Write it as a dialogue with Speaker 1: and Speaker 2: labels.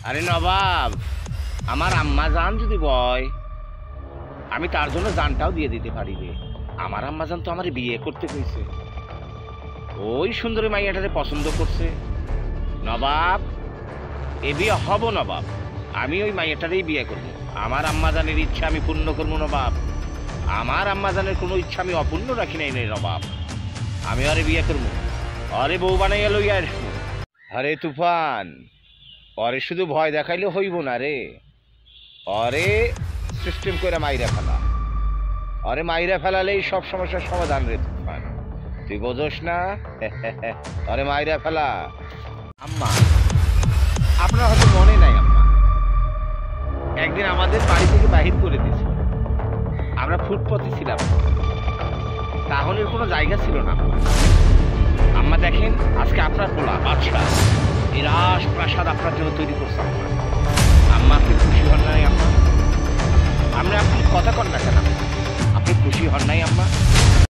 Speaker 1: আরে নবাব, আমার আম্মা জান যদি বয় আমি তার জন্য জানটাও দিয়ে দিতে পারি রে। আমার আম্মা জান তো আমার বিয়ে করতে কইছে, ওই সুন্দরী মাইয়াটারে পছন্দ করছে। নবাব, এ বিয়ে হব নবাব, আমি ওই মাইয়াটারেই বিয়ে করব। আমার আম্মা জানের ইচ্ছা আমি পূর্ণ করবো নবাব। আমার আম্মা জানের কোনো ইচ্ছা আমি অপূর্ণ রাখি নাই রে নবাব। আমি আরে বিয়ে করবো, আরে বউ বানাইয়া লইয়া আসবো। আরে তুফান, অরে শুধু ভয় দেখাইলে হইব না রে, অরে সিস্টেম করে মাইরা ফেলা। অরে মাইরা ফেলালেই সব সমস্যার সমাধান রে তুফান, তুই বোঝোস না? অরে মাইরা ফেলা। আম্মা, আপনার হয়তো মনে নাই আম্মা, একদিন আমাদের বাড়ি থেকে বাহির করে দিয়েছিল। আমরা ফুটপথে ছিলাম, তাহলে কোনো জায়গা ছিল না। আম্মা দেখেন, আজকে আপনার পোলা বাদশা এই রাজপ্রাসাদ আপনার জন্য তৈরি করছে। আম্মা, আপনি খুশি হন নাই আম্মা? আমরা আপনি কথা কন না কেন?